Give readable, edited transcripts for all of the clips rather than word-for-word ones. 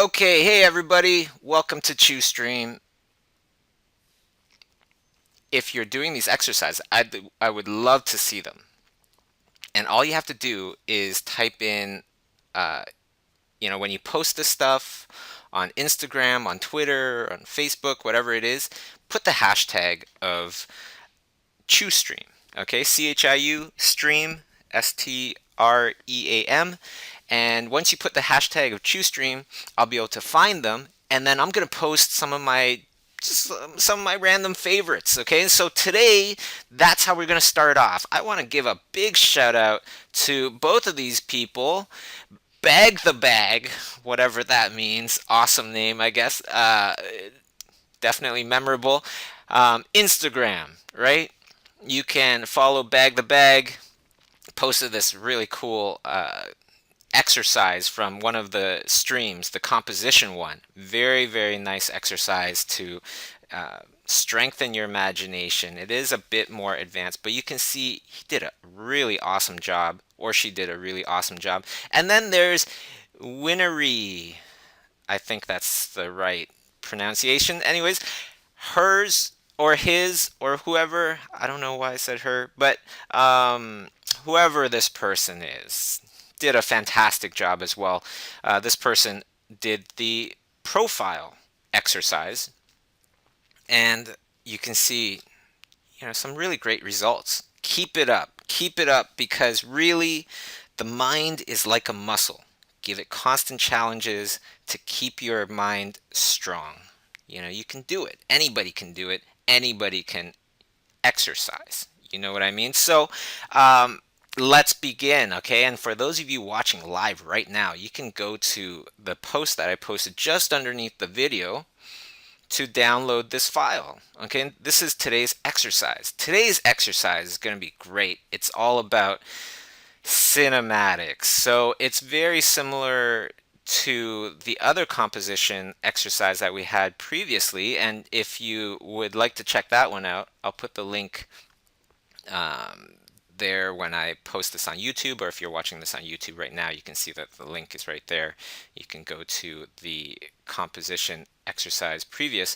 Okay, hey everybody, welcome to Chiu Stream. If you're doing these exercises, I would love to see them. And all you have to do is type in, uh, when you post this stuff on Instagram, on Twitter, on Facebook, whatever it is, put the hashtag of Chiu Stream. Okay, CHIU stream, STREAM. And once you put the hashtag of ChewStream, I'll be able to find them, and then I'm gonna post some of my random favorites. Okay, so today that's how we're gonna start off. I want to give a big shout out to both of these people. Bag the Bag, whatever that means. Awesome name, I guess. Definitely memorable. Instagram, right? You can follow Bag the Bag. Posted this really cool exercise from one of the streams, the composition one. Very, very nice exercise to strengthen your imagination. It is a bit more advanced, but you can see he did a really awesome job, or she did a really awesome job. And then there's Winnery. I think that's the right pronunciation. Anyways, hers or his or whoever, I don't know why I said her, but whoever this person is, did a fantastic job as well. This person did the profile exercise, and you can see, some really great results. Keep it up. Keep it up because really, the mind is like a muscle. Give it constant challenges to keep your mind strong. You can do it. Anybody can do it. Anybody can exercise. You know what I mean? So, let's begin, okay? And for those of you watching live right now, you can go to the post that I posted just underneath the video to download this file. Okay, this is today's exercise. Today's exercise is going to be great. It's all about cinematics. So it's very similar to the other composition exercise that we had previously. And if you would like to check that one out, I'll put the link there when I post this on YouTube, or if you're watching this on YouTube right now, you can see that the link is right there. You can go to the composition exercise previous,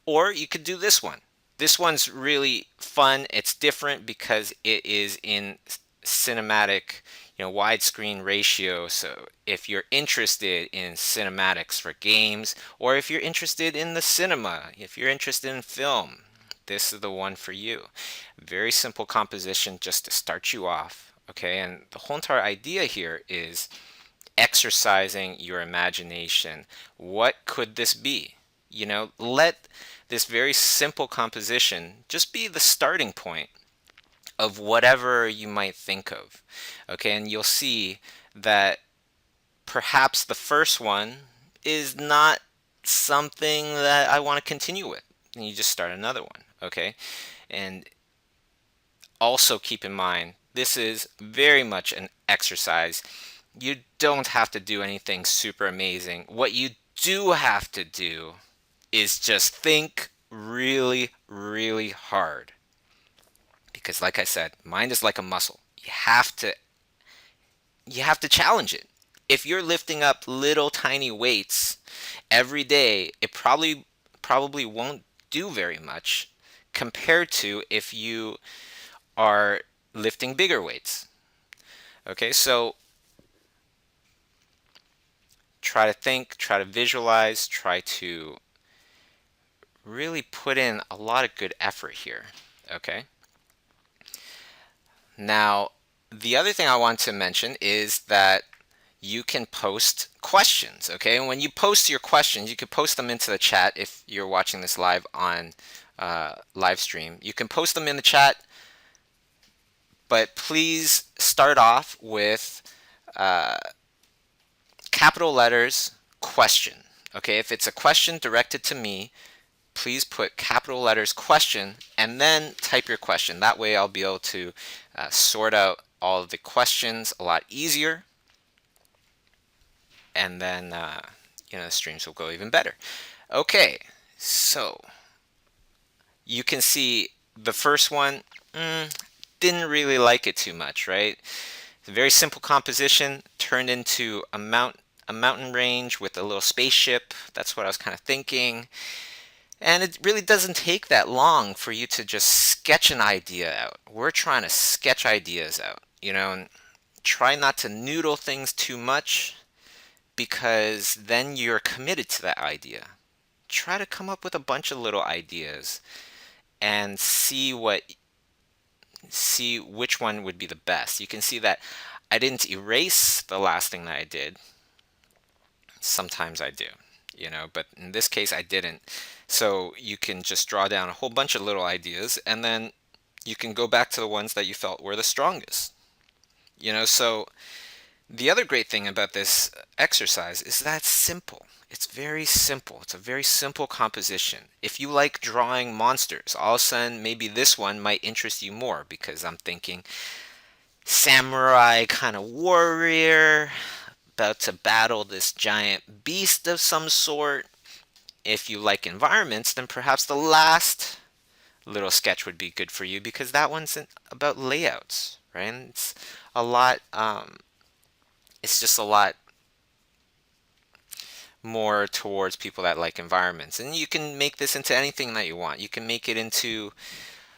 or you could do this one. This one's really fun. It's different because it is in cinematic, widescreen ratio. So if you're interested in cinematics for games, or if you're interested in the cinema, if you're interested in film, this is the one for you. Very simple composition just to start you off. Okay, and the whole entire idea here is exercising your imagination. What could this be? Let this very simple composition just be the starting point of whatever you might think of. Okay, and you'll see that perhaps the first one is not something that I want to continue with. And you just start another one. Okay, and also keep in mind this is very much an exercise. You don't have to do anything super amazing. What you do have to do is just think really, really hard. Because like I said, mind is like a muscle. You have to challenge it. If you're lifting up little tiny weights every day, it probably won't do very much compared to if you are lifting bigger weights. Okay, so try to think, try to visualize, try to really put in a lot of good effort here. Okay. Now, the other thing I want to mention is that you can post questions. Okay, and when you post your questions, you can post them into the chat if you're watching this live on live stream. You can post them in the chat, but please start off with capital letters question. Okay, if it's a question directed to me, please put capital letters question and then type your question. That way I'll be able to sort out all of the questions a lot easier, and then the streams will go even better. Okay, so you can see the first one, didn't really like it too much, right? It's a very simple composition turned into a mountain range with a little spaceship. That's what I was kind of thinking. And it really doesn't take that long for you to just sketch an idea out. We're trying to sketch ideas out, and try not to noodle things too much because then you're committed to that idea. Try to come up with a bunch of little ideas and see which one would be the best. You can see that I didn't erase the last thing that I did. Sometimes I do, but in this case I didn't. So you can just draw down a whole bunch of little ideas and then you can go back to the ones that you felt were the strongest. So the other great thing about this exercise is that it's simple. It's very simple. It's a very simple composition. If you like drawing monsters, all of a sudden maybe this one might interest you more because I'm thinking samurai kind of warrior about to battle this giant beast of some sort. If you like environments, then perhaps the last little sketch would be good for you because that one's about layouts, right? And it's a lot. It's just a lot more towards people that like environments, and you can make this into anything that you want. You can make it into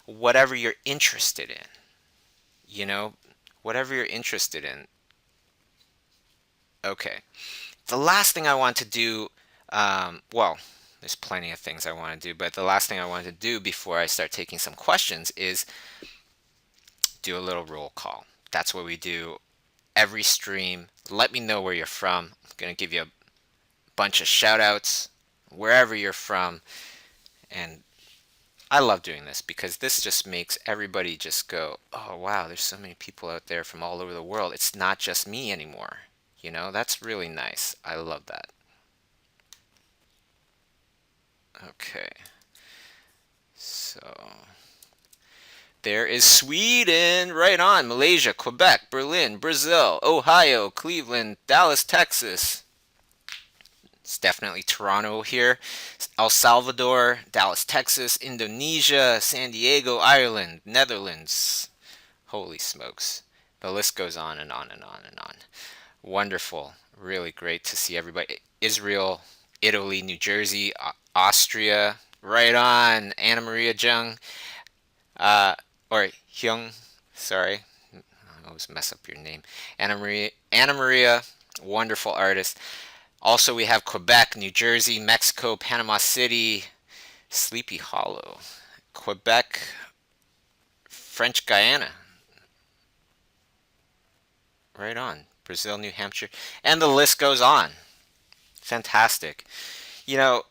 whatever you're interested in. You know, whatever you're interested in. Okay. The last thing I want to do, well, there's plenty of things I want to do, but the last thing I want to do before I start taking some questions is do a little roll call. That's what we do every stream. Let me know where you're from. I'm going to give you a bunch of shout outs wherever you're from. And I love doing this because this just makes everybody just go, oh, wow, there's so many people out there from all over the world. It's not just me anymore. That's really nice. I love that. Okay. So there is Sweden, right on. Malaysia, Quebec, Berlin, Brazil, Ohio, Cleveland, Dallas, Texas. It's definitely Toronto here. El Salvador, Dallas, Texas, Indonesia, San Diego, Ireland, Netherlands. Holy smokes. The list goes on and on and on and on. Wonderful. Really great to see everybody. Israel, Italy, New Jersey, Austria. Right on. Anna Maria Jung. Or Hyung. Sorry. I always mess up your name. Anna Maria, wonderful artist. Also, we have Quebec, New Jersey, Mexico, Panama City, Sleepy Hollow, Quebec, French Guiana. Right on. Brazil, New Hampshire, and the list goes on. Fantastic. You know,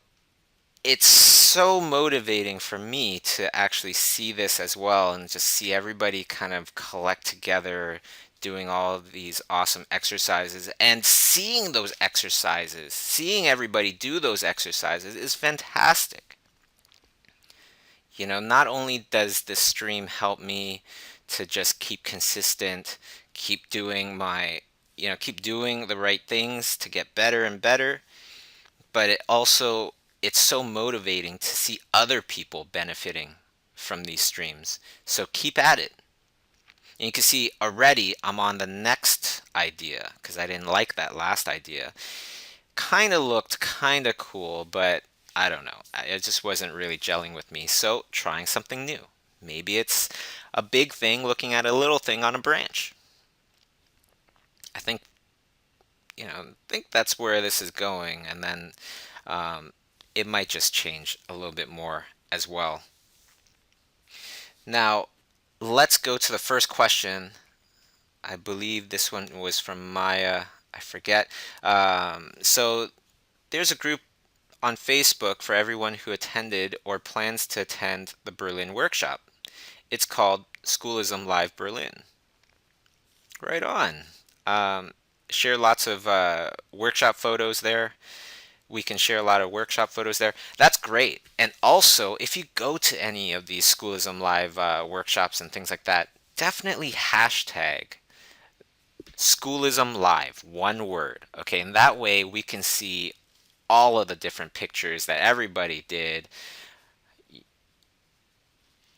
it's so motivating for me to actually see this as well and just see everybody kind of collect together doing all of these awesome exercises and seeing those exercises, seeing everybody do those exercises is fantastic. Not only does this stream help me to just keep consistent, keep doing keep doing the right things to get better and better, but it's so motivating to see other people benefiting from these streams. So keep at it. And you can see already I'm on the next idea because I didn't like that last idea. Kind of looked kind of cool, but I don't know. It just wasn't really gelling with me. So trying something new. Maybe it's a big thing looking at a little thing on a branch. I think that's where this is going, and then it might just change a little bit more as well. Now, let's go to the first question. I believe this one was from Maya. I forget. So there's a group on Facebook for everyone who attended or plans to attend the Berlin workshop. It's called Schoolism Live Berlin. Right on. Share lots of workshop photos there. We can share a lot of workshop photos there. That's great. And also, if you go to any of these Schoolism Live workshops and things like that, definitely hashtag Schoolism Live, one word. Okay, and that way we can see all of the different pictures that everybody did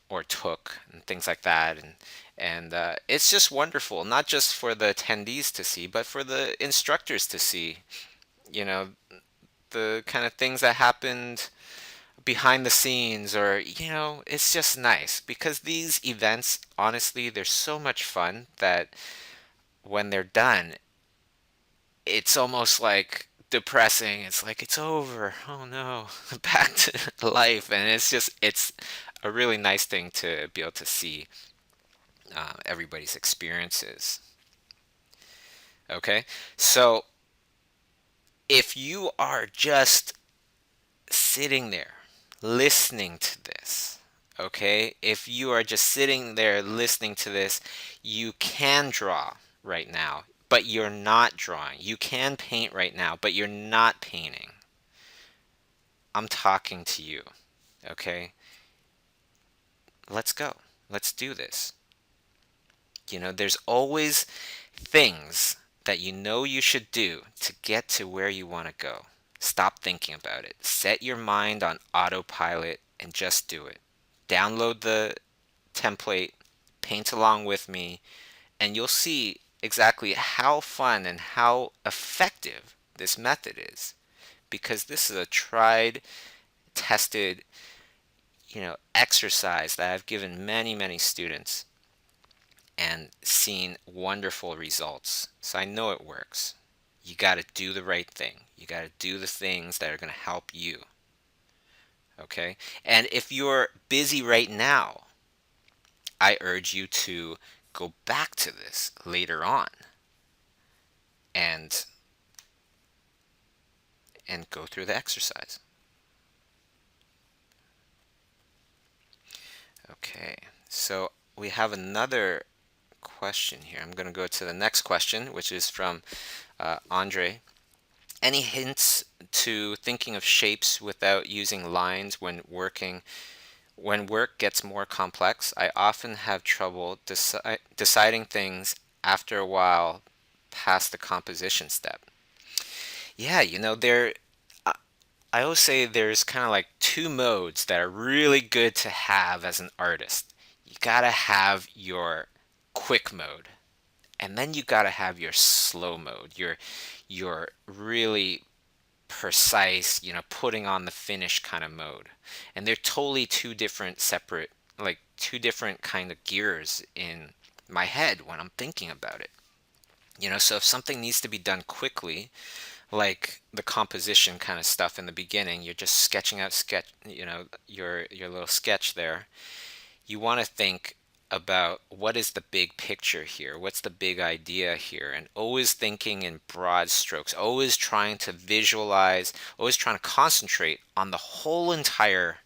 or took and things like that. And it's just wonderful, not just for the attendees to see, but for the instructors to see. you know, the kind of things that happened behind the scenes, or it's just nice because these events, honestly, they're so much fun that when they're done, it's almost like depressing. It's like it's over. Oh no, back to life. And it's a really nice thing to be able to see everybody's experiences. Okay, so if you are just sitting there listening to this, okay, if you are just sitting there listening to this, you can draw right now, but you're not drawing. You can paint right now, but you're not painting. I'm talking to you, okay? Let's go. Let's do this. There's always things that you should do to get to where you want to go. Stop thinking about it. Set your mind on autopilot and just do it. Download the template, paint along with me, and you'll see exactly how fun and how effective this method is. Because this is a tried, tested, exercise that I've given many, many students and seen wonderful results. So I know it works. You got to do the right thing. You got to do the things that are going to help you. Okay? And if you're busy right now, I urge you to go back to this later on and go through the exercise. Okay. So we have another question here. I'm going to go to the next question, which is from Andre. Any hints to thinking of shapes without using lines when working? When work gets more complex, I often have trouble deciding things after a while past the composition step. Yeah, I I always say there's kind of like two modes that are really good to have as an artist. You gotta have your quick mode, and then you gotta have your slow mode, your really precise, putting on the finish kind of mode. And they're totally two different separate, like two different kind of gears in my head when I'm thinking about it. So if something needs to be done quickly, like the composition kind of stuff in the beginning, you're just sketching out your little sketch there. You want to think about what is the big picture here? What's the big idea here? And always thinking in broad strokes, always trying to visualize, always trying to concentrate on the whole entire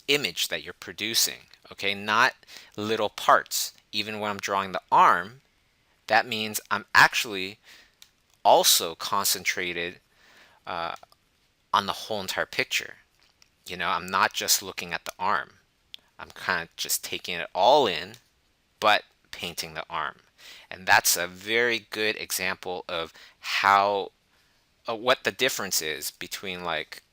image that you're producing. Okay, not little parts. Even when I'm drawing the arm, that means I'm actually also concentrated on the whole entire picture. I'm not just looking at the arm. I'm kind of just taking it all in, but painting the arm. And that's a very good example of how what the difference is between like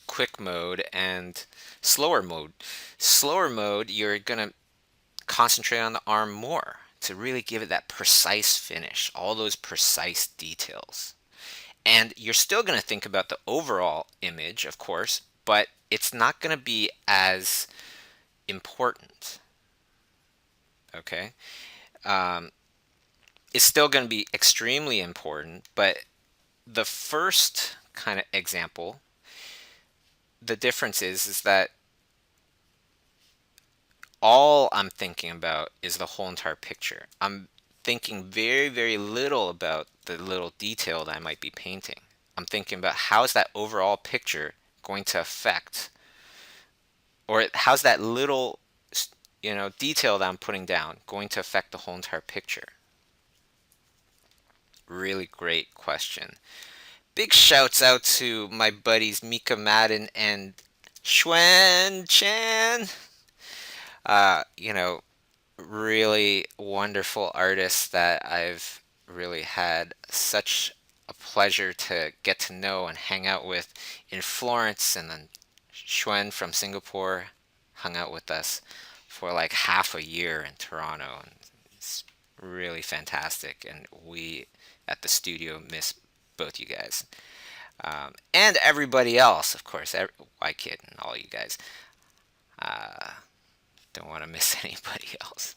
quick mode and slower mode. Slower mode, you're going to concentrate on the arm more to really give it that precise finish, all those precise details. And you're still going to think about the overall image, of course, but it's not going to be as important. Okay. Um, it's still going to be extremely important, but the first kind of example, the difference is that all I'm thinking about is the whole entire picture. I'm thinking very, very little about the little detail that I might be painting. I'm thinking about how is that overall picture going to affect, or how's that little, detail that I'm putting down going to affect the whole entire picture. Really great question. Big shouts out to my buddies Mika Madden and Xuan Chan. You know, really wonderful artists that I've really had such a pleasure to get to know and hang out with in Florence. And then Xuan from Singapore hung out with us for like half a year in Toronto. And it's really fantastic. And we at the studio. Miss both you guys. And everybody else, of course. Why kidding? All you guys. Don't want to miss anybody else.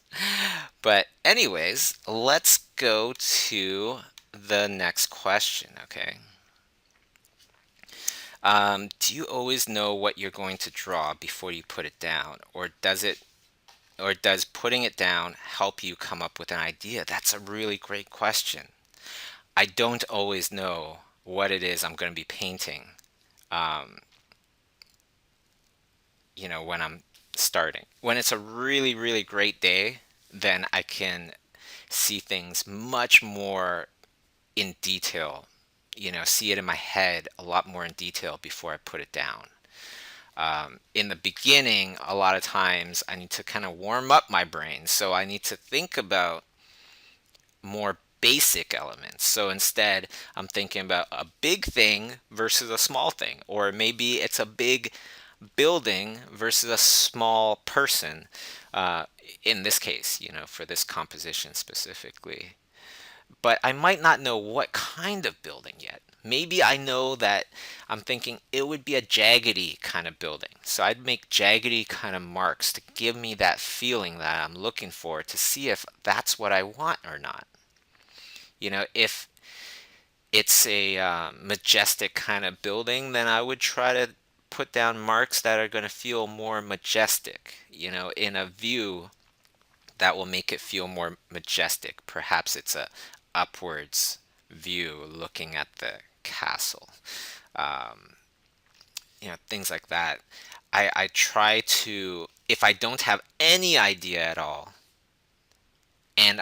But, anyways, let's go to the next question, okay? Do you always know what you're going to draw before you put it down, or does putting it down help you come up with an idea? That's a really great question. I don't always know what it is I'm going to be painting, um, when I'm starting. When it's a really, really great day, then I can see things much more in detail, see it in my head a lot more in detail before I put it down. In the beginning, a lot of times I need to kind of warm up my brain. So I need to think about more basic elements. So instead, I'm thinking about a big thing versus a small thing, or maybe it's a big building versus a small person. Uh, in this case, for this composition specifically. But I might not know what kind of building yet. Maybe I know that I'm thinking it would be a jaggedy kind of building. So I'd make jaggedy kind of marks to give me that feeling that I'm looking for to see if that's what I want or not. If it's a majestic kind of building, then I would try to put down marks that are going to feel more majestic, in a view that will make it feel more majestic. Perhaps it's a upwards view looking at the castle. Um, things like that. I try to, if I don't have any idea at all, and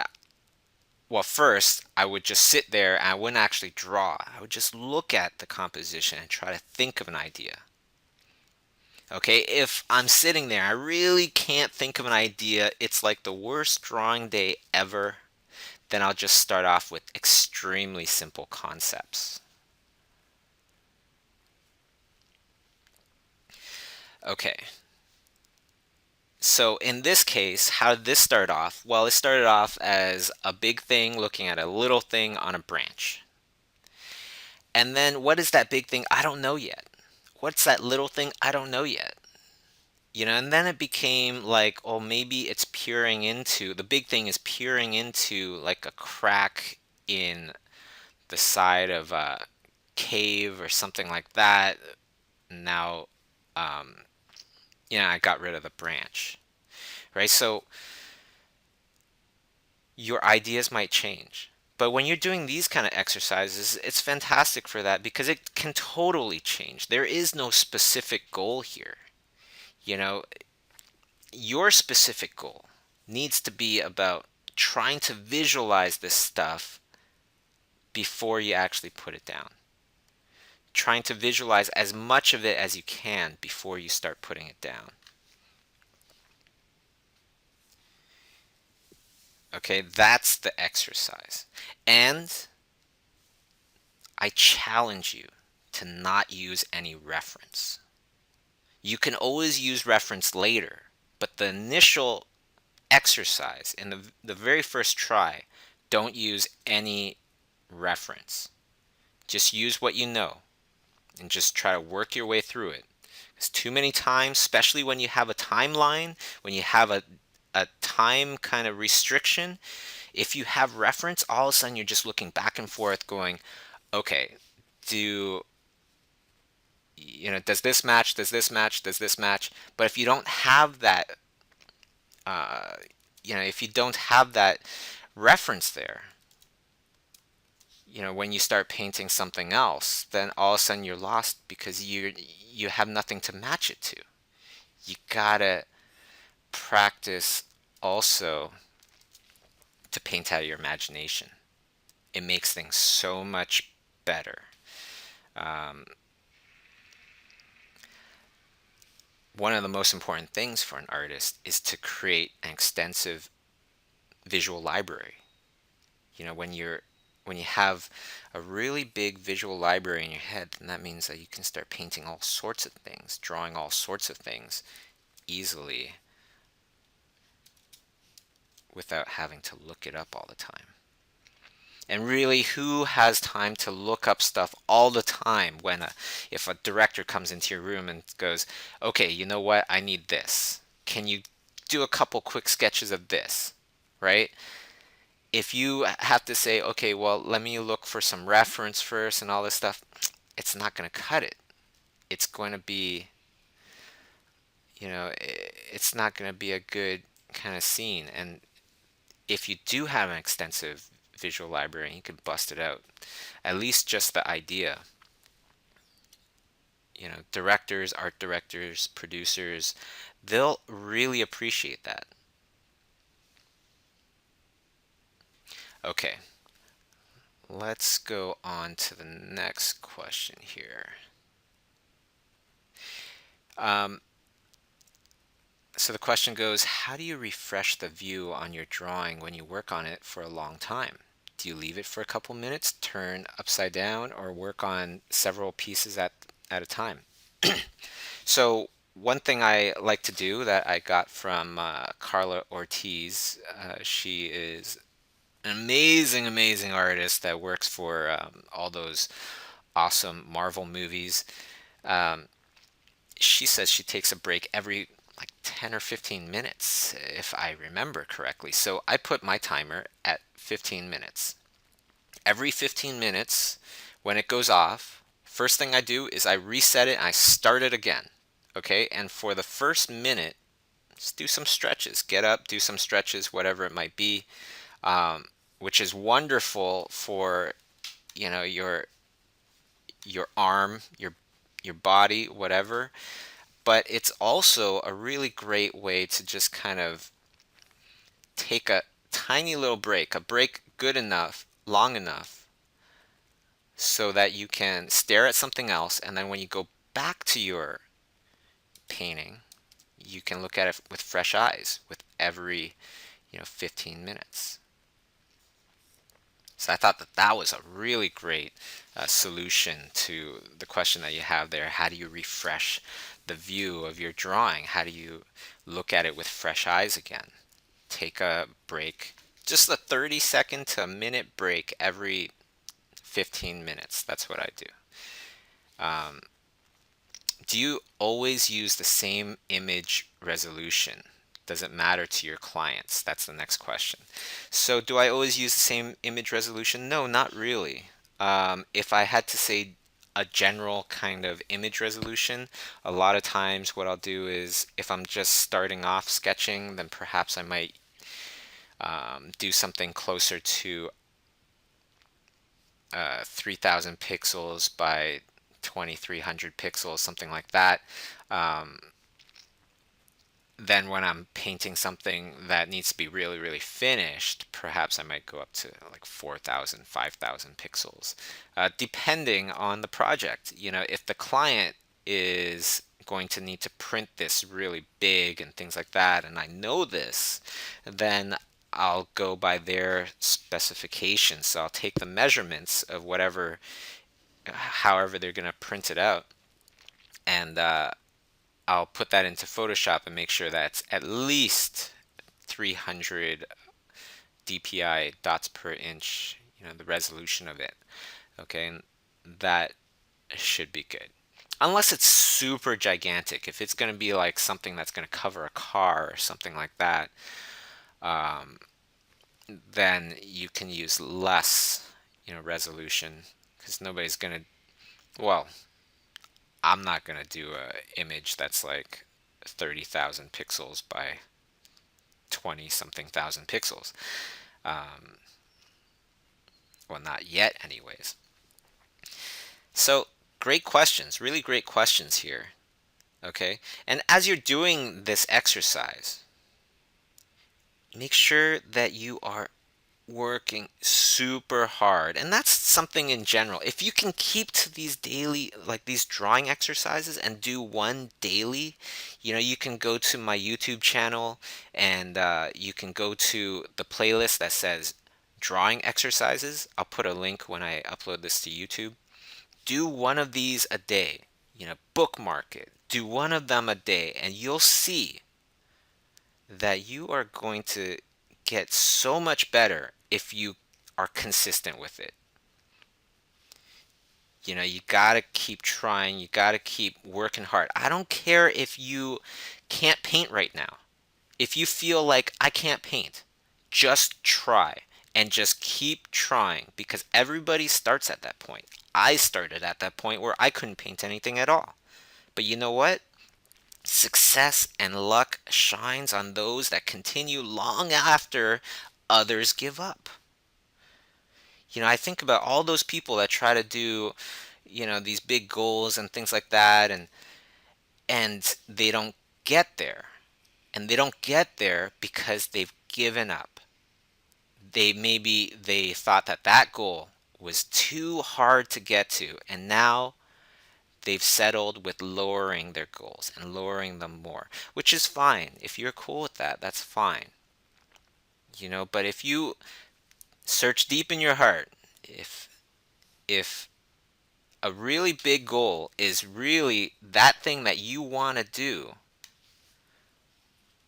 well, first I would just sit there and I wouldn't actually draw. I would just look at the composition and try to think of an idea. Okay, if I'm sitting there, I really can't think of an idea, it's like the worst drawing day ever, then I'll just start off with extremely simple concepts. Okay, so in this case, how did this start off? Well, it started off as a big thing looking at a little thing on a branch. And then what is that big thing? I don't know yet. What's that little thing? I don't know yet. And then it became like, oh, maybe it's peering into, the big thing is peering into like a crack in the side of a cave or something like that. Now, um, I got rid of the branch, right? So your ideas might change. But when you're doing these kind of exercises, it's fantastic for that because it can totally change. There is no specific goal here. You know, your specific goal needs to be about trying to visualize this stuff before you actually put it down. Trying to visualize as much of it as you can before you start putting it down. Okay, that's the exercise. And I challenge you to not use any reference. You can always use reference later, but the initial exercise in the very first try, don't use any reference. Just use what you know and just try to work your way through it. Because too many times, especially when you have a timeline, when you have a time kind of restriction, if you have reference, all of a sudden you're just looking back and forth going, okay, do does this match, does this match, does this match? But if you don't have that, uh, if you don't have that reference there, when you start painting something else, then all of a sudden you're lost because you have nothing to match it to. You gotta practice also to paint out of your imagination. It makes things so much better. Um, One of the most important things for an artist is to create an extensive visual library. When you have a really big visual library in your head, then that means that you can start painting all sorts of things, drawing all sorts of things easily without having to look it up all the time. And really, who has time to look up stuff all the time when if a director comes into your room and goes, okay, you know what? I need this. Can you do a couple quick sketches of this? Right? If you have to say, okay, well, let me look for some reference first and all this stuff, it's not going to cut it. It's going to be, it's not going to be a good kind of scene. And if you do have an extensive visual library, you can bust it out. At least just the idea. Directors, art directors, producers, they'll really appreciate that. Okay, let's go on to the next question here. Um, so the question goes, how do you refresh the view on your drawing when you work on it for a long time? Do you leave it for a couple minutes, turn upside down, or work on several pieces at a time? So one thing I like to do that I got from Carla Ortiz, she is an amazing, amazing artist that works for all those awesome Marvel movies. Um, she says she takes a break every like 10 or 15 minutes, if I remember correctly. So I put my timer at 15 minutes. Every 15 minutes, when it goes off, first thing I do is I reset it and I start it again. Okay, and for the first minute, just do some stretches. Get up, do some stretches, whatever it might be, um, which is wonderful for your arm, your body, whatever. But it's also a really great way to just kind of take a tiny little break, a break good enough, long enough, so that you can stare at something else, and then when you go back to your painting, you can look at it with fresh eyes with every 15 minutes. So I thought that that was a really great solution to the question that you have there. How do you refresh the view of your drawing? How do you look at it with fresh eyes again? Take a break, just a 30-second to a minute break every 15 minutes. That's what I do. Um, do you always use the same image resolution? Does it matter to your clients? That's the next question. So, do I always use the same image resolution? No, not really. If I had to say a general kind of image resolution, a lot of times what I'll do is if I'm just starting off sketching, then perhaps I might do something closer to 3000 pixels by 2300 pixels, something like that. Um, then when I'm painting something that needs to be really, really finished, perhaps I might go up to like 4000, 5000 pixels, depending on the project. If the client is going to need to print this really big and things like that, and I know this, then I'll go by their specifications. So I'll take the measurements of whatever, however they're going to print it out, and I'll put that into Photoshop and make sure that's at least 300 dpi dots per inch, the resolution of it. Okay, and that should be good. Unless it's super gigantic. If it's going to be like something that's going to cover a car or something like that, um, then you can use less, resolution, because nobody's going to, well, I'm not going to do a image that's like 30,000 pixels by 20 something thousand pixels. Um, well, not yet, anyways. So, great questions, really great questions here. Okay, and as you're doing this exercise, make sure that you are working super hard. And that's something in general. If you can keep to these daily, like these drawing exercises, and do one daily, you can go to my YouTube channel, and you can go to the playlist that says drawing exercises. I'll put a link when I upload this to YouTube. Do one of these a day, bookmark it. Do one of them a day, and you'll see that you are going to get so much better if you are consistent with it. You gotta keep trying. You gotta keep working hard. I don't care if you can't paint right now. If you feel like I can't paint, just try and just keep trying because everybody starts at that point. I started at that point where I couldn't paint anything at all. But you know what? Success and luck shines on those that continue long after others give up. I think about all those people that try to do, these big goals and things like that, and they don't get there. And they don't get there because they've given up. They thought that that goal was too hard to get to, and now they've settled with lowering their goals and lowering them more, which is fine. If you're cool with that, that's fine. But if you search deep in your heart, if a really big goal is really that thing that you want to do,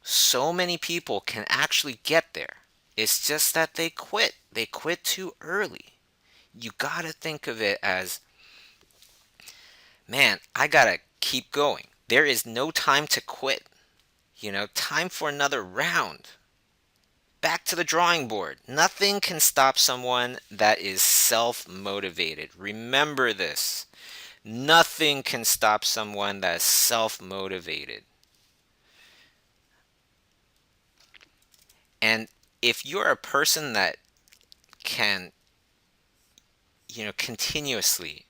so many people can actually get there. It's just that they quit. They quit too early. You gotta think of it as, man, I gotta keep going. There is no time to quit. Time for another round. Back to the drawing board. Nothing can stop someone that is self motivated. Remember this. Nothing can stop someone that is self motivated. And if you're a person that can, continuously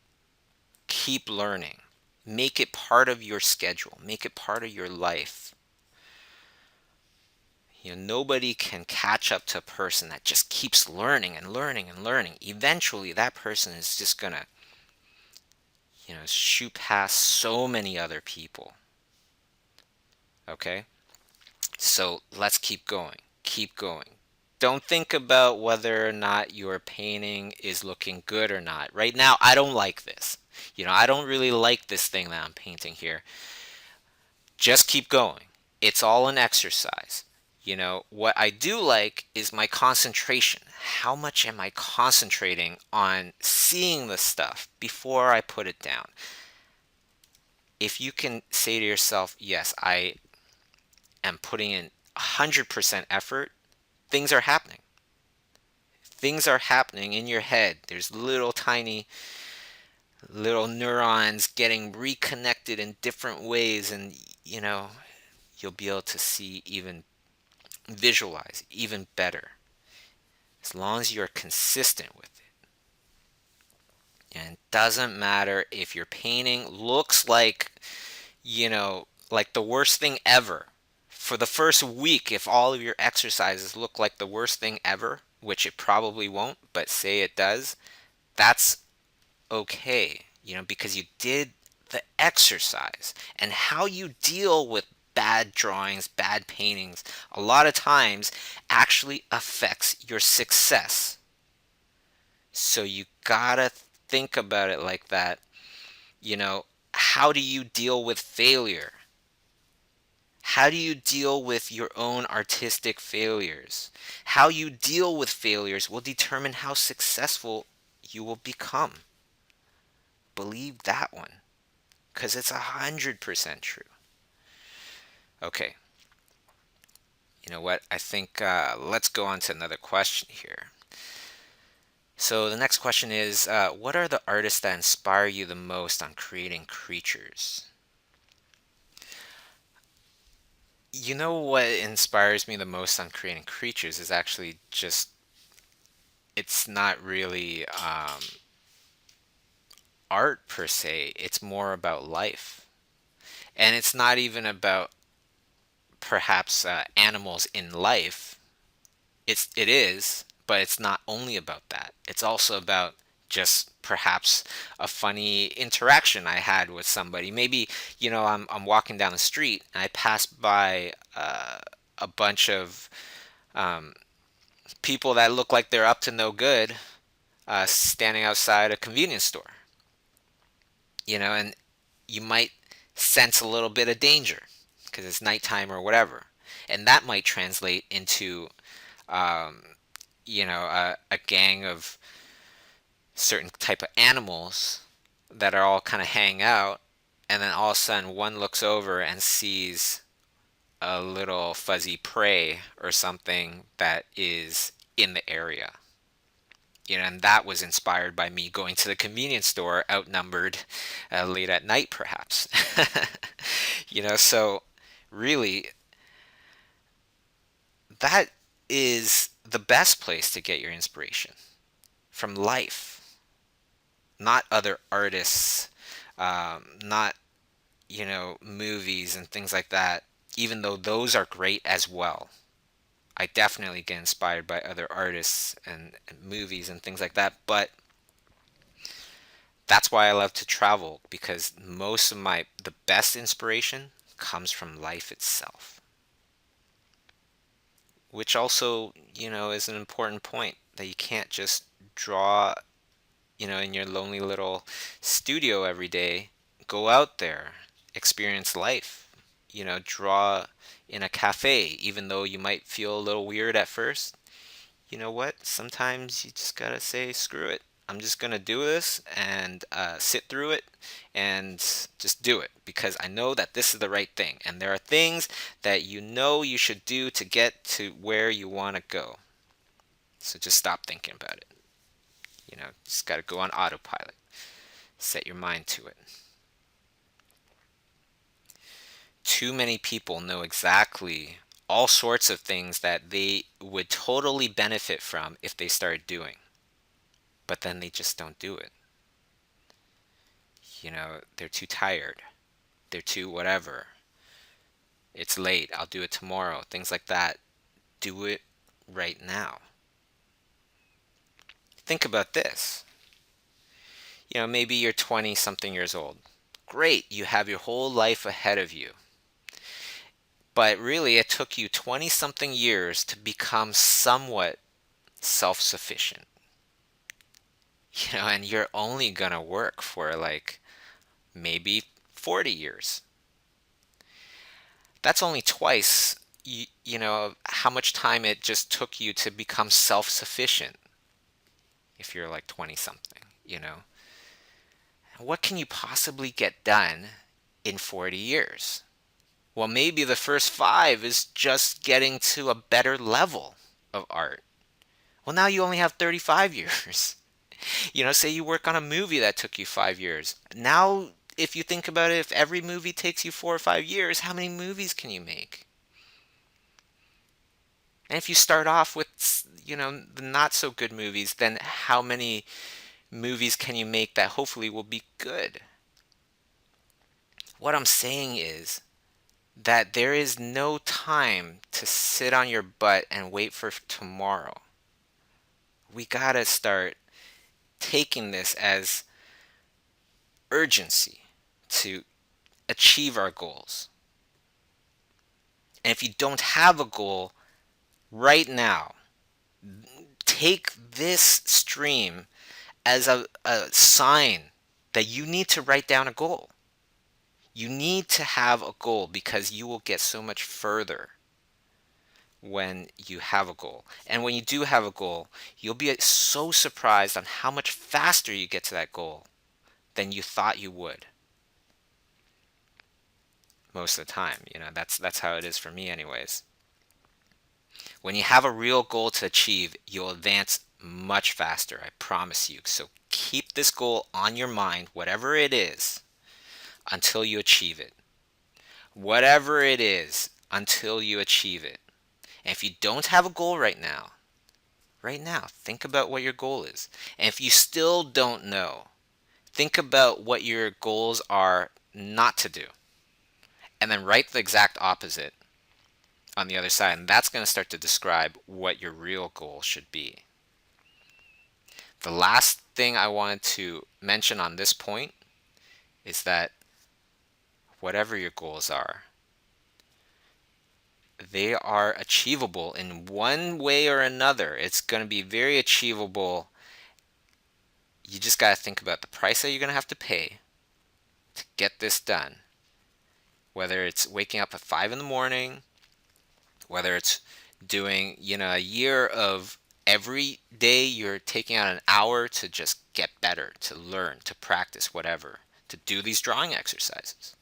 keep learning, make it part of your schedule, make it part of your life. Nobody can catch up to a person that just keeps learning and learning and learning. Eventually, that person is just gonna, shoot past so many other people. Okay? So let's keep going. Keep going. Don't think about whether or not your painting is looking good or not. Right now, I don't like this. I don't really like this thing that I'm painting here. Just keep going. It's all an exercise. What I do like is my concentration. How much am I concentrating on seeing the stuff before I put it down? If you can say to yourself, yes, I am putting in 100% effort, things are happening. Things are happening in your head. There's little tiny little neurons getting reconnected in different ways, and you'll be able to see, even visualize even better, as long as you're consistent with it. And it doesn't matter if your painting looks like the worst thing ever. For the first week, if all of your exercises look like the worst thing ever, which it probably won't, but say it does, that's okay, because you did the exercise. And how you deal with bad drawings, bad paintings, a lot of times actually affects your success. So you gotta think about it like that. How do you deal with failure? How do you deal with your own artistic failures? How you deal with failures will determine how successful you will become. Believe that one, because it's 100% true. Okay, you know what? I think let's go on to another question here. So the next question is, what are the artists that inspire you the most on creating creatures? What inspires me the most on creating creatures is actually just, it's not really art per se. It's more about life. And it's not even about perhaps animals in life. It is, but it's not only about that. It's also about just perhaps a funny interaction I had with somebody. Maybe, I'm walking down the street and I pass by a bunch of um, people that look like they're up to no good, standing outside a convenience store. And you might sense a little bit of danger because it's nighttime or whatever. And that might translate into um, a gang of certain type of animals that are all kind of hang out, and then all of a sudden one looks over and sees a little fuzzy prey or something that is in the area. And that was inspired by me going to the convenience store outnumbered late at night, perhaps. So really, that is the best place to get your inspiration from life, not other artists, not, movies and things like that, even though those are great as well. I definitely get inspired by other artists and movies and things like that, but that's why I love to travel because most of the best inspiration comes from life itself, which also, is an important point that you can't just draw, in your lonely little studio every day. Go out there, experience life, draw in a cafe, even though you might feel a little weird at first. You know what? Sometimes you just gotta say, screw it. I'm just gonna do this and sit through it and just do it because I know that this is the right thing. And there are things that you should do to get to where you want to go. So just stop thinking about it. Just gotta go on autopilot. Set your mind to it. Too many people know exactly all sorts of things that they would totally benefit from if they started doing, but then they just don't do it. They're too tired. They're too whatever. It's late. I'll do it tomorrow. Things like that. Do it right now. Think about this. Maybe you're 20 something years old. Great. You have your whole life ahead of you. But really, it took you 20 something years to become somewhat self sufficient. And you're only going to work for like maybe 40 years. That's only twice, how much time it just took you to become self sufficient if you're like 20 something. What can you possibly get done in 40 years? Well, maybe the first five is just getting to a better level of art. Well, now you only have 35 years. Say you work on a movie that took you 5 years. Now, if you think about it, if every movie takes you 4 or 5 years, how many movies can you make? And if you start off with, the not so good movies, then how many movies can you make that hopefully will be good? What I'm saying is that there is no time to sit on your butt and wait for tomorrow. We gotta start taking this as urgency to achieve our goals. And if you don't have a goal right now, take this stream as a sign that you need to write down a goal. You need to have a goal because you will get so much further when you have a goal. And when you do have a goal, you'll be so surprised on how much faster you get to that goal than you thought you would. Most of the time, that's how it is for me anyways. When you have a real goal to achieve, you'll advance much faster, I promise you. So keep this goal on your mind, whatever it is, until you achieve it. Whatever it is, until you achieve it. And if you don't have a goal right now, think about what your goal is. And if you still don't know, think about what your goals are not to do. And then write the exact opposite on the other side. And that's going to start to describe what your real goal should be. The last thing I wanted to mention on this point is that whatever your goals are, they are achievable in one way or another. It's going to be very achievable. You just got to think about the price that you're going to have to pay to get this done. Whether it's waking up at 5 in the morning, whether it's doing, a year of Every day you're taking out an hour to just get better, to learn, to practice, whatever, to do these drawing exercises.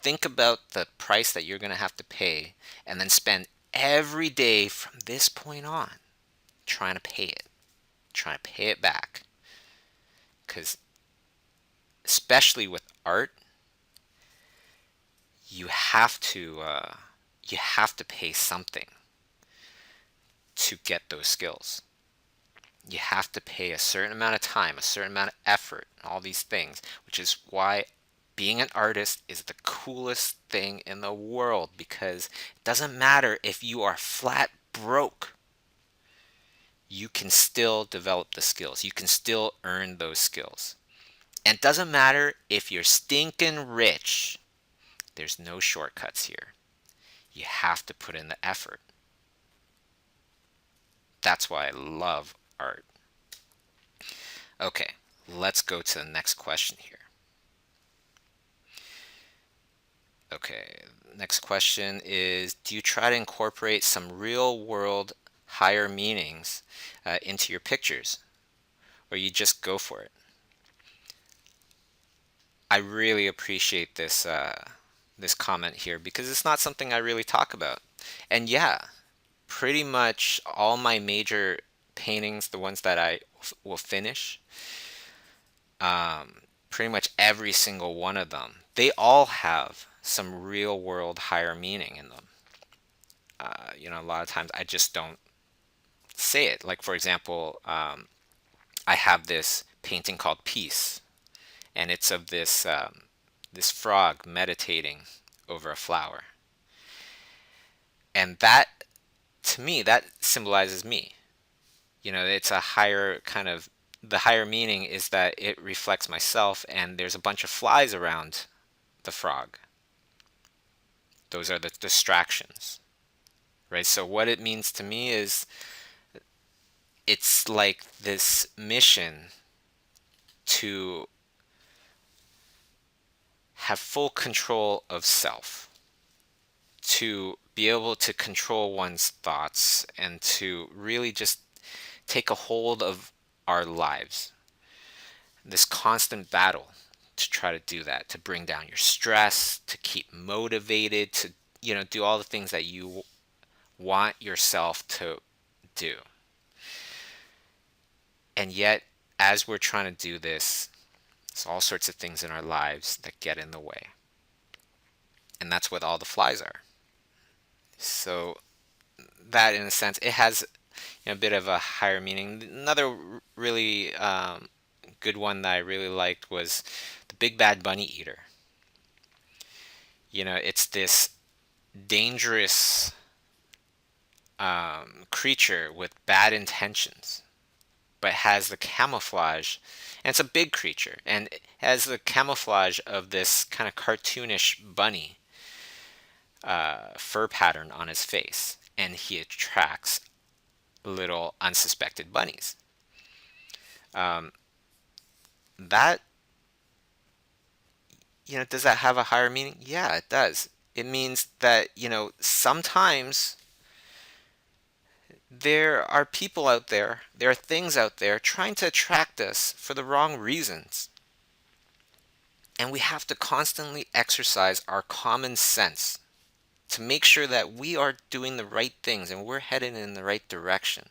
Think about the price that you're going to have to pay and then spend every day from this point on trying to pay it, trying to pay it back. Because especially with art, you have to you have to pay something to get those skills. You have to pay a certain amount of time, a certain amount of effort, all these things, which is why being an artist is the coolest thing in the world, because it doesn't matter if you are flat broke, you can still develop the skills. You can still earn those skills. And it doesn't matter if you're stinking rich, there's no shortcuts here. You have to put in the effort. That's why I love art. Okay, let's go to the next question here. Okay, next question is, do you try to incorporate some real world higher meanings into your pictures, or you just go for it? I really appreciate this comment here because it's not something I really talk about. And yeah, pretty much all my major paintings, the ones that I will finish, pretty much every single one of them, they all have some real world higher meaning in them. A lot of times I just don't say it. Like, for example, I have this painting called Peace, and it's of this frog meditating over a flower. And that, to me, that symbolizes me. It's a higher kind of, the higher meaning is that it reflects myself, and there's a bunch of flies around the frog. Those are the distractions, right? So what it means to me is it's like this mission to have full control of self, to be able to control one's thoughts, and to really just take a hold of our lives. This constant battle to try to do that, to bring down your stress, to keep motivated, to do all the things that you want yourself to do. And yet, as we're trying to do this, there's all sorts of things in our lives that get in the way. And that's what all the flies are. So that, in a sense, it has a bit of a higher meaning. Another really good one that I really liked was the Big Bad Bunny Eater. It's this dangerous creature with bad intentions, but has the camouflage, and it's a big creature, and it has the camouflage of this kind of cartoonish bunny fur pattern on his face, and he attracts little unsuspected bunnies. That, does that have a higher meaning? Yeah, it does. It means that, sometimes there are people out there are things out there trying to attract us for the wrong reasons. And we have to constantly exercise our common sense to make sure that we are doing the right things and we're headed in the right direction.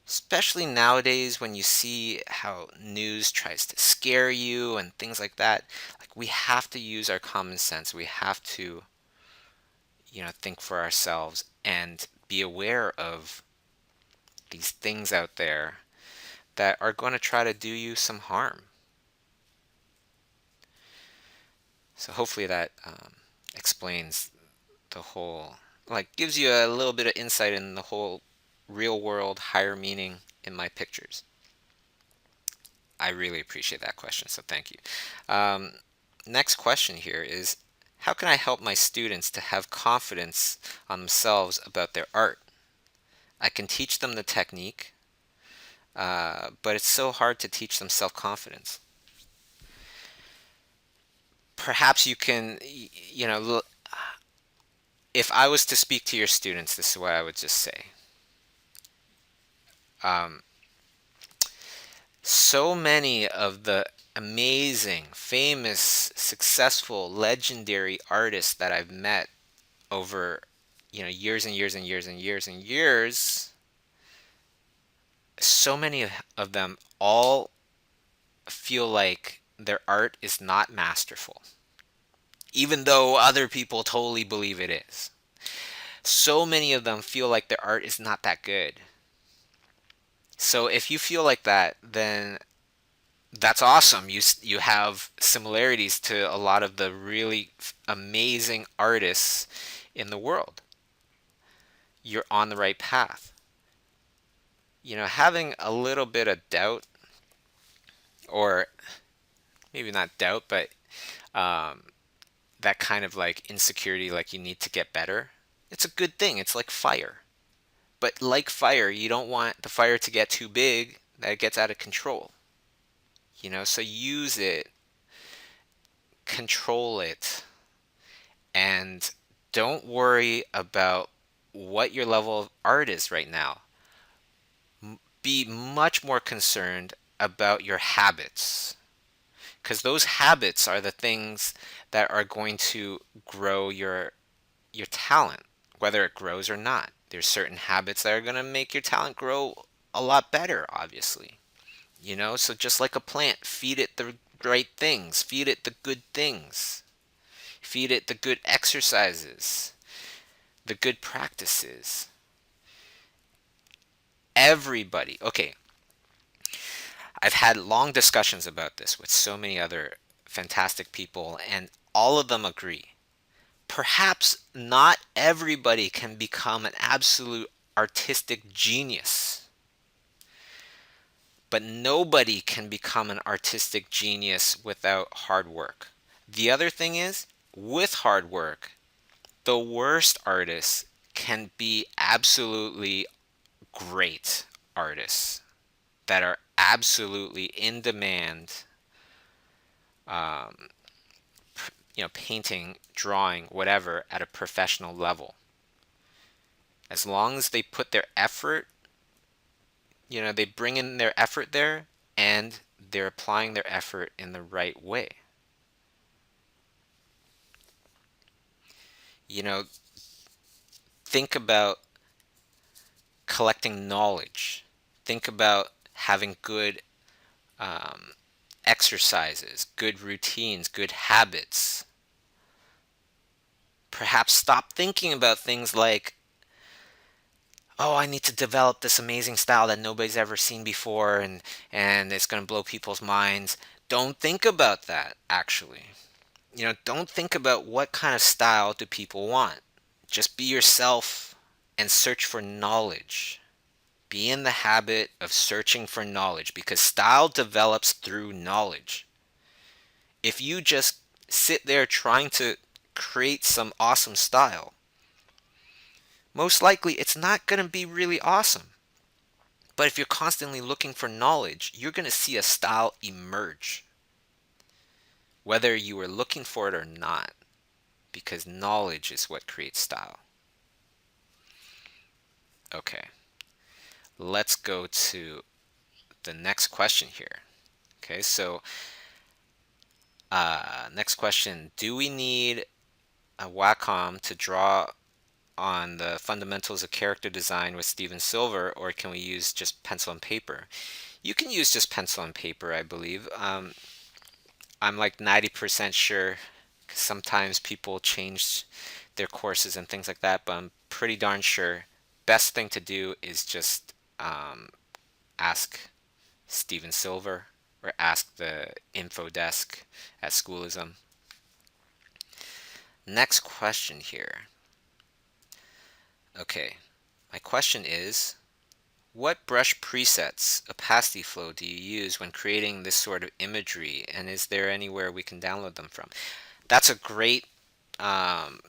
Especially nowadays when you see how news tries to scare you and things like that. Like, we have to use our common sense. We have to, think for ourselves and be aware of these things out there that are going to try to do you some harm. So hopefully that explains the whole, like, gives you a little bit of insight in the whole real world higher meaning in my pictures. I really appreciate that question, so thank you. Next question here is, how can I help my students to have confidence on themselves about their art? I can teach them the technique, but it's so hard to teach them self-confidence. Perhaps you can, if I was to speak to your students, this is what I would just say. So many of the amazing, famous, successful, legendary artists that I've met over, years and years and years and years and years, so many of them all feel like their art is not masterful, even though other people totally believe it is. So many of them feel like their art is not that good. So if you feel like that, then that's awesome. You have similarities to a lot of the really amazing artists in the world. You're on the right path. Having a little bit of doubt, or maybe not doubt, but um, that kind of like insecurity, like you need to get better, it's a good thing. It's like fire. But like fire, you don't want the fire to get too big that it gets out of control. So use it, control it, and don't worry about what your level of art is right now. Be much more concerned about your habits, because those habits are the things that are going to grow your talent, whether it grows or not. There's certain habits that are going to make your talent grow a lot better, obviously. So just like a plant, feed it the right things, feed it the good things, feed it the good exercises, the good practices. Everybody, okay, I've had long discussions about this with so many other fantastic people, and all of them agree. Perhaps not everybody can become an absolute artistic genius, but nobody can become an artistic genius without hard work. The other thing is, with hard work, the worst artists can be absolutely great artists that are absolutely in demand, um, painting, drawing, whatever, at a professional level. As long as they put their effort, they bring in their effort there, and they're applying their effort in the right way. You know, think about collecting knowledge. Think about having good um, exercises, good routines, good habits. Perhaps stop thinking about things like, oh, I need to develop this amazing style that nobody's ever seen before, and it's going to blow people's minds. Don't think about that, actually. Don't think about what kind of style do people want. Just be yourself and search for knowledge. Be in the habit of searching for knowledge, because style develops through knowledge. If you just sit there trying to create some awesome style, most likely it's not going to be really awesome. But if you're constantly looking for knowledge, you're going to see a style emerge, whether you were looking for it or not, because knowledge is what creates style. Okay, let's go to the next question here. Okay, so next question. Do we need a Wacom to draw on the fundamentals of character design with Steven Silver, or can we use just pencil and paper? You can use just pencil and paper, I believe. I'm like 90% sure, 'cause sometimes people change their courses and things like that, but I'm pretty darn sure best thing to do is just ask Steven Silver or ask the info desk at Schoolism. Next question here. Okay, my question is, what brush presets, opacity flow, do you use when creating this sort of imagery, and is there anywhere we can download them from? That's a great um,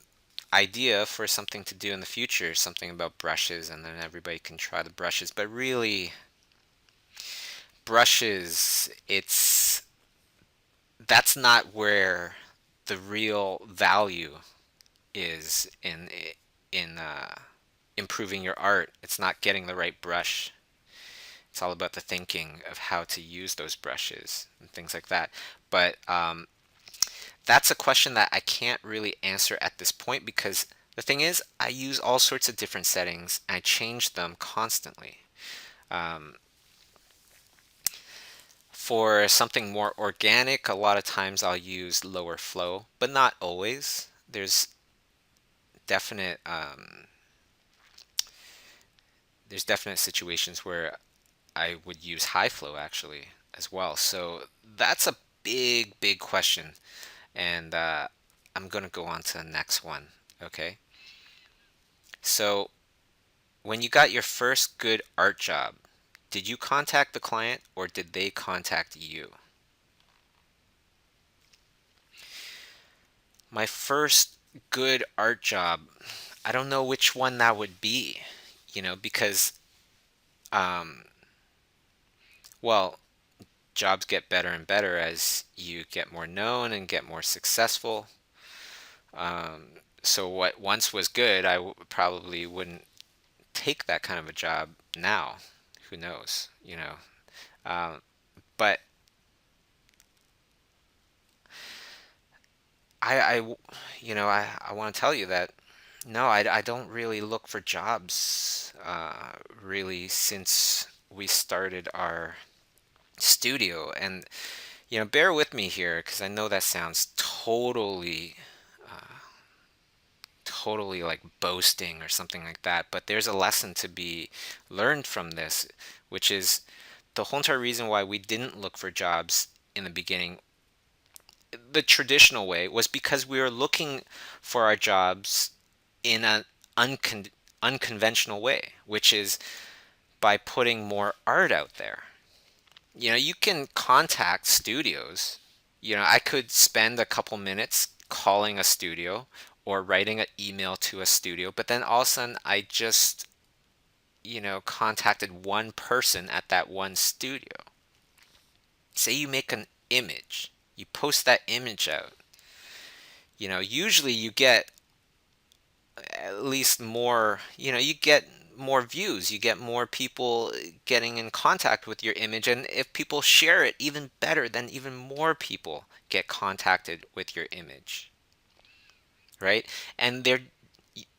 idea for something to do in the future, something about brushes, and then everybody can try the brushes. But really, brushes, that's not where the real value is in improving your art. It's not getting the right brush. It's all about the thinking of how to use those brushes and things like that. But that's a question that I can't really answer at this point because the thing is, I use all sorts of different settings. I change them constantly. Um, for something more organic, a lot of times I'll use lower flow, but not always. Definite um, there's definite situations where I would use high flow actually as well. So that's a big question, and I'm gonna go on to the next one. Okay, so when you got your first good art job, did you contact the client or did they contact you? My first good art job, I don't know which one that would be, because, um, well, jobs get better and better as you get more known and get more successful. Um, so what once was good, probably wouldn't take that kind of a job now. Who knows, but I, I want to tell you that no, I don't really look for jobs really since we started our studio. And, bear with me here because I know that sounds totally like boasting or something like that. But there's a lesson to be learned from this, which is the whole entire reason why we didn't look for jobs in the beginning the traditional way was because we were looking for our jobs in an unconventional way, which is by putting more art out there. You can contact studios. I could spend a couple minutes calling a studio or writing an email to a studio, but then all of a sudden I just, contacted one person at that one studio. Say you make an image, you post that image out. Usually you get at least more, you get more views, you get more people getting in contact with your image. And if people share it, even better, then even more people get contacted with your image, right? And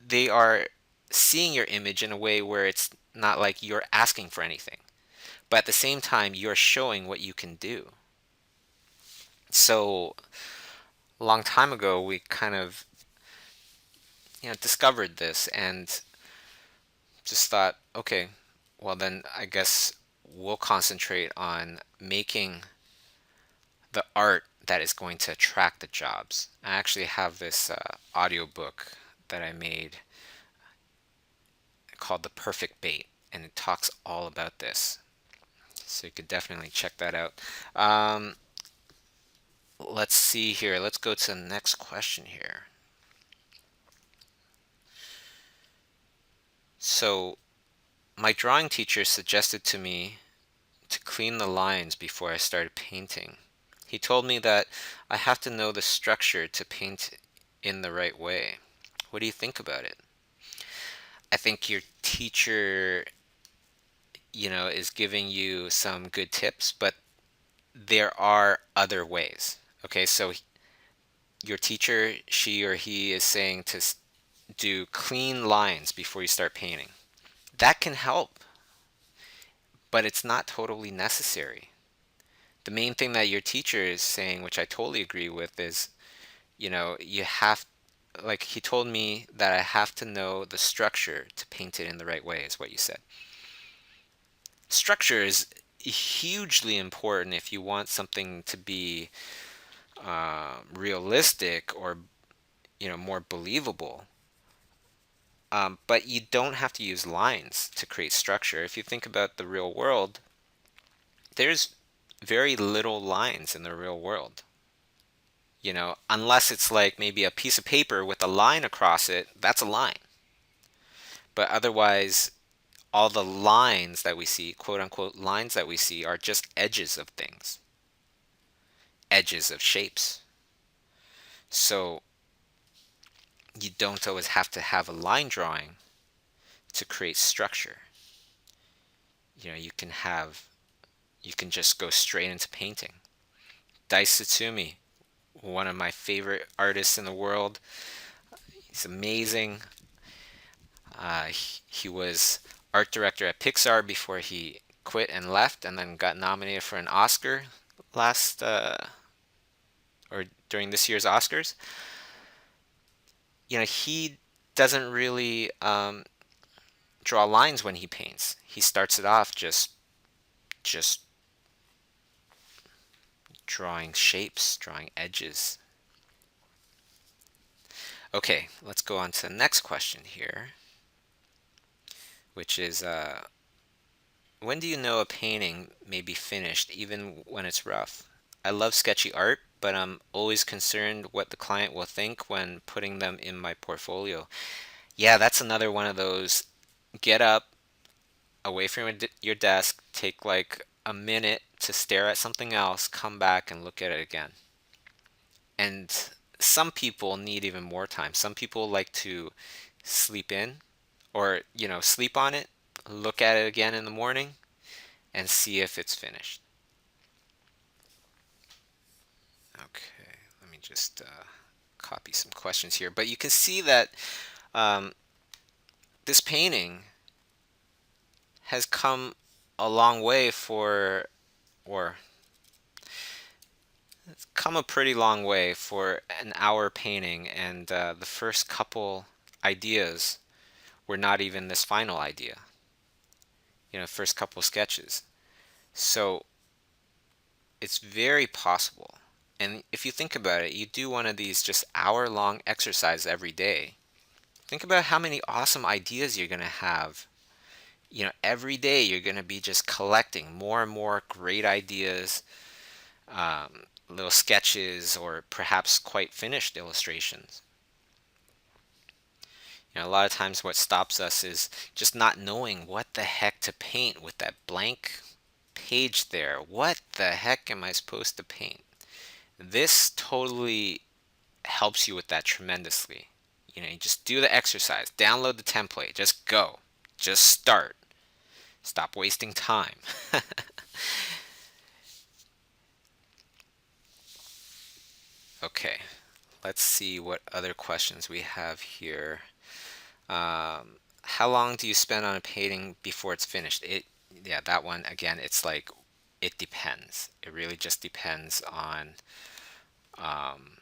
they are seeing your image in a way where it's not like you're asking for anything, but at the same time, you're showing what you can do. So a long time ago, we kind of, discovered this and just thought, okay, well, then I guess we'll concentrate on making the art that is going to attract the jobs. I actually have this audiobook that I made called The Perfect Bait, and it talks all about this. So you could definitely check that out. Um, let's see here. Let's go to the next question here. So, my drawing teacher suggested to me to clean the lines before I started painting. He told me that I have to know the structure to paint in the right way. What do you think about it? I think your teacher, is giving you some good tips, but there are other ways. Okay, so your teacher, she or he is saying to do clean lines before you start painting. That can help, but it's not totally necessary. The main thing that your teacher is saying, which I totally agree with, is you have, like he told me that I have to know the structure to paint it in the right way, is what you said. Structure is hugely important if you want something to be realistic or more believable. But you don't have to use lines to create structure. If you think about the real world, there's very little lines in the real world. Unless it's like maybe a piece of paper with a line across it, that's a line. But otherwise, all the lines that we see, quote unquote, lines that we see, are just edges of things, edges of shapes. So you don't always have to have a line drawing to create structure. you can just go straight into painting. Daisu Tsumi, one of my favorite artists in the world. He's amazing. He was art director at Pixar before he quit and left, and then got nominated for an Oscar last or during this year's Oscars. He doesn't really draw lines when he paints. He starts it off just drawing shapes, drawing edges. Okay, let's go on to the next question here, which is when do you know a painting may be finished even when it's rough? I love sketchy art, but I'm always concerned what the client will think when putting them in my portfolio. Yeah, that's another one of those. Get up, away from your desk, take like a minute to stare at something else, come back and look at it again. And some people need even more time. Some people like to sleep in or, sleep on it, look at it again in the morning, and see if it's finished. Okay, let me just copy some questions here. But you can see that um, this painting has come a long way or it's come a pretty long way for an hour painting, and the first couple ideas were not even this final idea, first couple sketches. So it's very possible. And if you think about it, you do one of these just hour-long exercises every day. Think about how many awesome ideas you're going to have. Every day you're going to be just collecting more and more great ideas, little sketches, or perhaps quite finished illustrations. A lot of times what stops us is just not knowing what the heck to paint with that blank page there. What the heck am I supposed to paint? This totally helps you with that tremendously. You just do the exercise, download the template, just go, just start. Stop wasting time. Okay, let's see what other questions we have here. How long do you spend on a painting before it's finished? Yeah, that one again. It's like it depends. It really just depends on, um,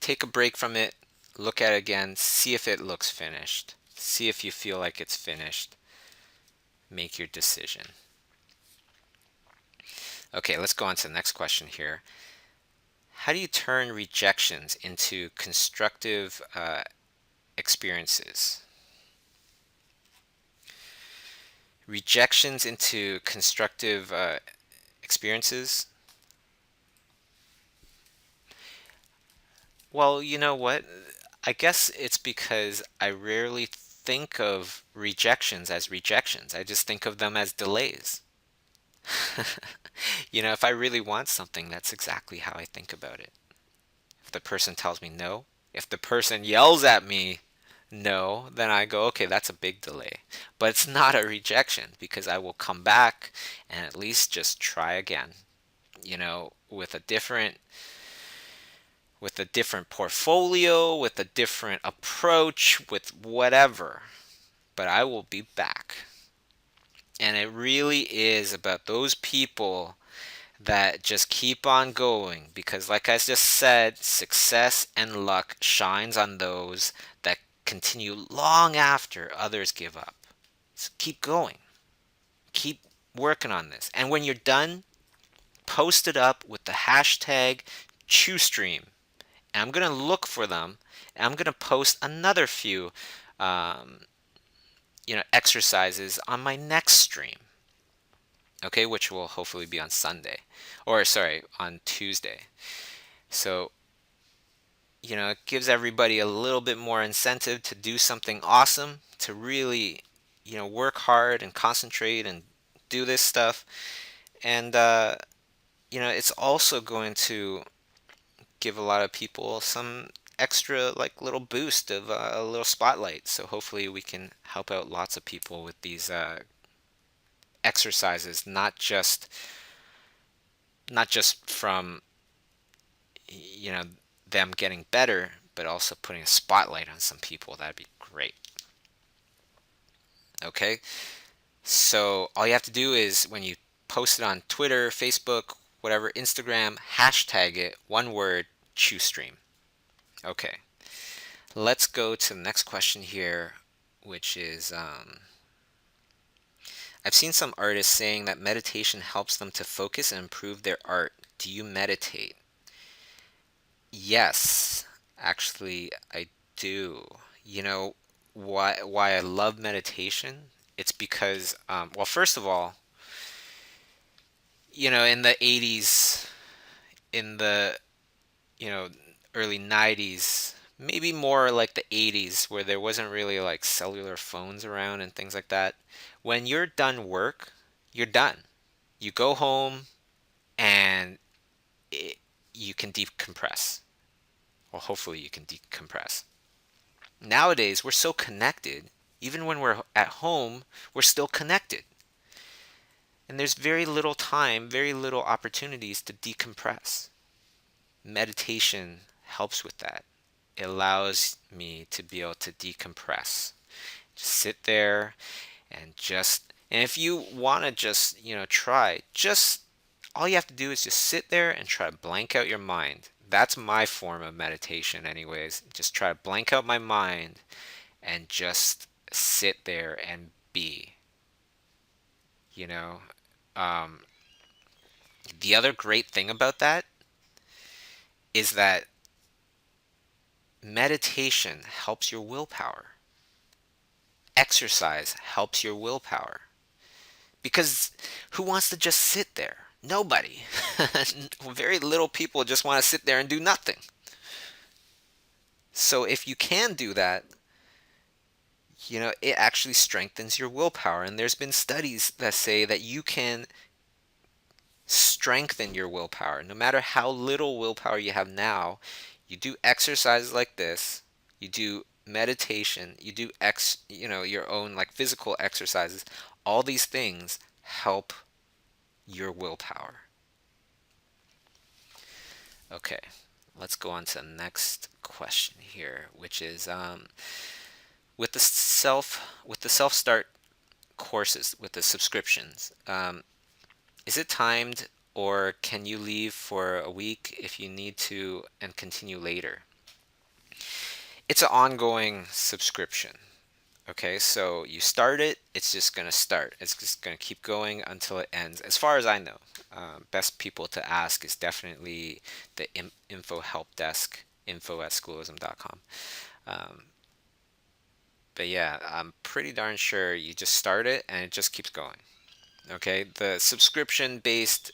take a break from it, look at it again, see if it looks finished, see if you feel like it's finished, make your decision. Okay, let's go on to the next question here. How do you turn rejections into constructive experiences? Rejections into constructive experiences? Well, you know what? I guess it's because I rarely think of rejections as rejections. I just think of them as delays. If I really want something, that's exactly how I think about it. If the person tells me no, if the person yells at me no, then I go, okay, that's a big delay. But it's not a rejection because I will come back and at least just try again, with a different portfolio, with a different approach, with whatever. But I will be back. And it really is about those people that just keep on going because, like I just said, success and luck shines on those that continue long after others give up. So keep going. Keep working on this. And when you're done, post it up with the hashtag ChewStream. And I'm going to look for them. And I'm going to post another few um, exercises on my next stream. Okay, which will hopefully be on Sunday. Or sorry, on Tuesday. So, it gives everybody a little bit more incentive to do something awesome, to really, work hard and concentrate and do this stuff. And, it's also going to give a lot of people some extra, like, little boost of a little spotlight. So hopefully we can help out lots of people with these exercises, not just from you know them getting better, but also putting a spotlight on some people. That'd be great. Okay, so all you have to do is when you post it on Twitter, Facebook, whatever, Instagram, hashtag it, one word, ChewStream. Okay, let's go to the next question here, which is I've seen some artists saying that meditation helps them to focus and improve their art. Do you meditate? Yes, actually, I do. You know why I love meditation? It's because, well, first of all, in the 80s, in the, you know, early 90s, maybe more like the 80s, where there wasn't really like cellular phones around and things like that. When you're done work, you're done. You go home and it, you can decompress. Well, hopefully you can decompress. Nowadays, we're so connected. Even when we're at home, we're still connected. And there's very little time, very little opportunities to decompress. Meditation helps with that. It allows me to be able to decompress. Just sit there and if you want to just, try, just all you have to do is just sit there and try to blank out your mind. That's my form of meditation, anyways. Just try to blank out my mind and just sit there and be, you know. Um, the other great thing about that is that meditation helps your willpower. Exercise helps your willpower. Because who wants to just sit there? Nobody. Very little people just want to sit there and do nothing. So if you can do that, it actually strengthens your willpower. And there's been studies that say that you can strengthen your willpower. No matter how little willpower you have now, you do exercises like this, you do meditation, you do your own like physical exercises. All these things help your willpower. Okay, let's go on to the next question here, which is with the self start courses with the subscriptions. Is it timed or can you leave for a week if you need to and continue later? It's an ongoing subscription. Okay, so you start it, it's just going to start. It's just going to keep going until it ends. As far as I know, best people to ask is definitely the info help desk, info@schoolism.com. Um, but yeah, I'm pretty darn sure you just start it and it just keeps going. Okay, the subscription based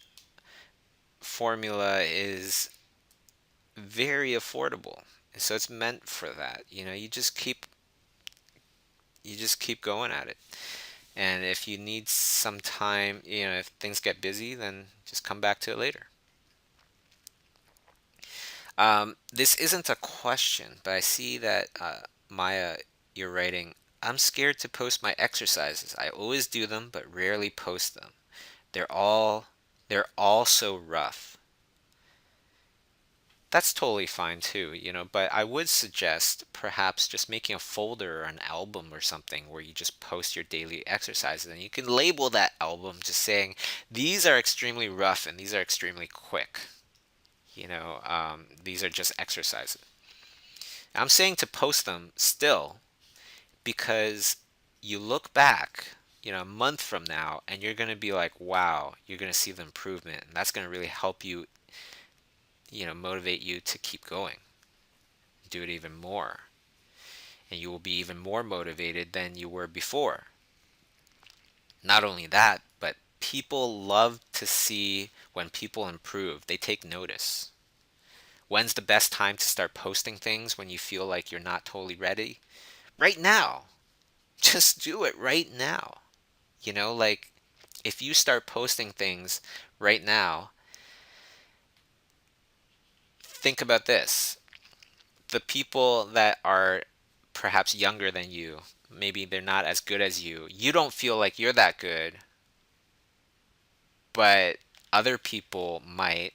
formula is very affordable. So it's meant for that. You just keep going at it. And if you need some time, if things get busy, then just come back to it later. This isn't a question, but I see that Maya, you're writing, I'm scared to post my exercises. I always do them, but rarely post them. They're all they're all so rough. That's totally fine too, but I would suggest perhaps just making a folder or an album or something where you just post your daily exercises and you can label that album just saying, these are extremely rough and these are extremely quick. These are just exercises. I'm saying to post them still because you look back, a month from now and you're going to be like, wow, you're going to see the improvement. And that's going to really help you, motivate you to keep going, do it even more. And you will be even more motivated than you were before. Not only that, but people love to see when people improve. They take notice. When's the best time to start posting things when you feel like you're not totally ready? Right now. Just do it right now. Like if you start posting things right now, think about this. The people that are perhaps younger than you, maybe they're not as good as you. You don't feel like you're that good, but other people might,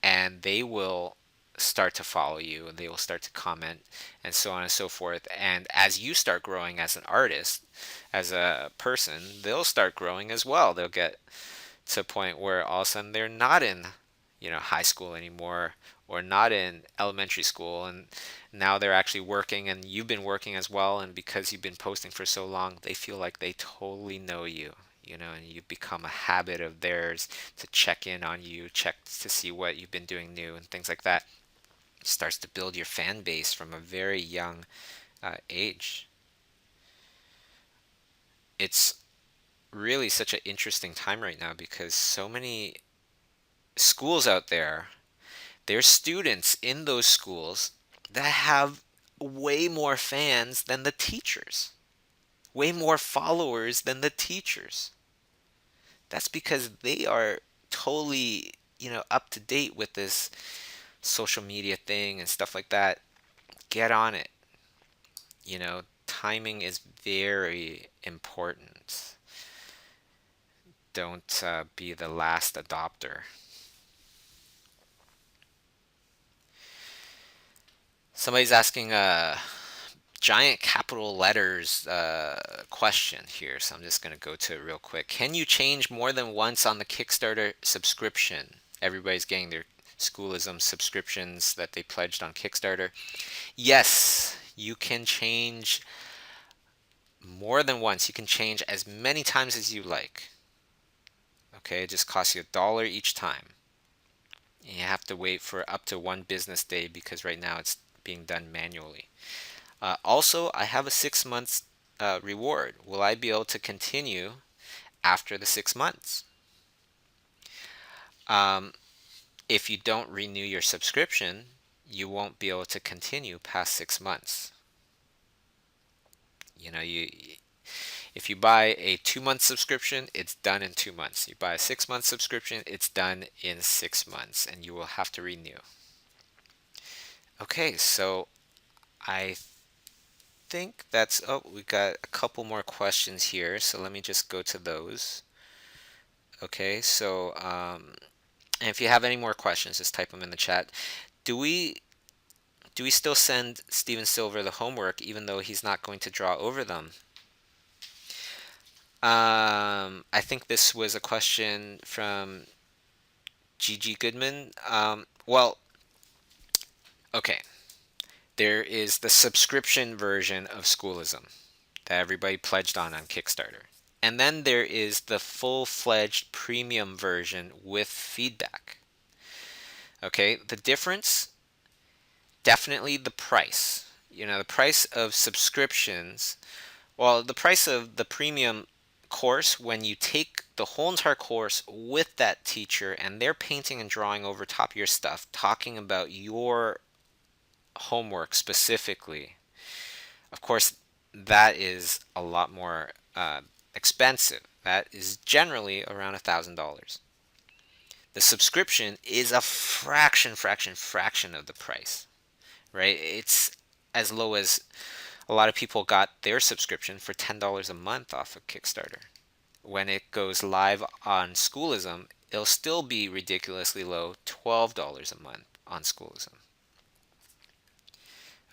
and they will start to follow you and they will start to comment and so on and so forth. And as you start growing as an artist, as a person, they'll start growing as well. They'll get to a point where all of a sudden they're not in, high school anymore, or not in elementary school, and now they're actually working, and you've been working as well, and because you've been posting for so long, they feel like they totally know you, and you've become a habit of theirs to check in on you, check to see what you've been doing new and things like that. It starts to build your fan base from a very young age. It's really such an interesting time right now because so many schools out there, there's students in those schools that have way more fans than the teachers, way more followers than the teachers. That's because they are totally, up to date with this social media thing and stuff like that. Get on it. Timing is very important. Don't be the last adopter. Somebody's asking giant capital letters question here, so I'm just going to go to it real quick. Can you change more than once on the Kickstarter subscription? Everybody's getting their schoolism subscriptions that they pledged on Kickstarter. Yes, you can change more than once. You can change as many times as you like. Okay, it just costs you $1 each time. And you have to wait for up to 1 business day because right now it's being done manually. Also, I have a 6 months reward. Will I be able to continue after the 6 months? Um, if you don't renew your subscription, you won't be able to continue past 6 months. If you buy a 2 month subscription, it's done in 2 months. You buy a 6 month subscription, it's done in 6 months, and you will have to renew. Okay, so I think that's, oh, we got a couple more questions here, so let me just go to those. Okay, so and if you have any more questions, just type them in the chat. Do we still send Steven Silver the homework even though he's not going to draw over them? I think this was a question from Gigi Goodman. Well, okay. There is the subscription version of Schoolism that everybody pledged on Kickstarter. And then there is the full-fledged premium version with feedback. Okay, the difference, definitely the price. The price of subscriptions, well, the price of the premium course, when you take the whole entire course with that teacher and they're painting and drawing over top of your stuff, talking about your homework specifically, of course, that is a lot more expensive. That is generally around $1,000. The subscription is a fraction of the price, right? It's as low as a lot of people got their subscription for $10 a month off of Kickstarter. When it goes live on Schoolism, it'll still be ridiculously low, $12 a month on Schoolism.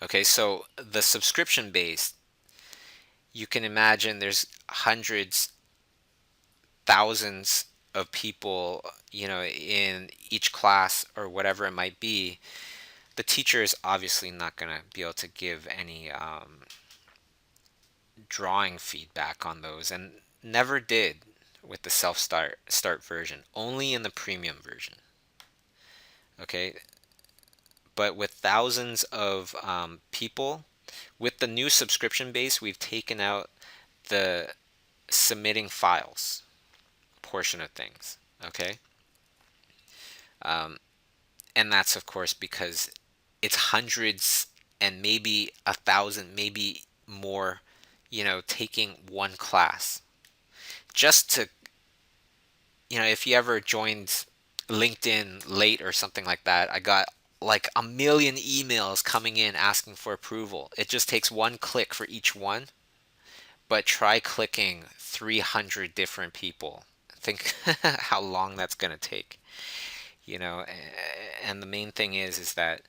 Okay, so the subscription base, you can imagine there's hundreds, thousands of people, in each class or whatever it might be. The teacher is obviously not going to be able to give any drawing feedback on those, and never did with the self start version, only in the premium version. Okay, but with thousands of people, with the new subscription base, we've taken out the submitting files portion of things. Okay, and that's of course because it's hundreds and maybe 1,000, maybe more, taking one class. Just to, if you ever joined LinkedIn late or something like that, I got like a million emails coming in asking for approval. It just takes one click for each one, but try clicking 300 different people, Think how long that's going to take. And the main thing is that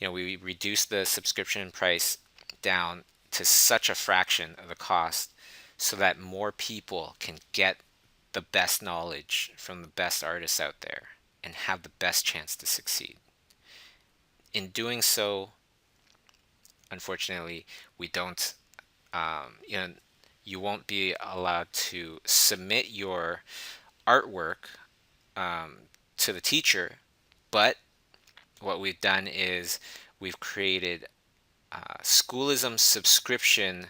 we reduce the subscription price down to such a fraction of the cost so that more people can get the best knowledge from the best artists out there and have the best chance to succeed. In doing so, unfortunately, we don't, you won't be allowed to submit your artwork to the teacher, but what we've done is we've created a Schoolism subscription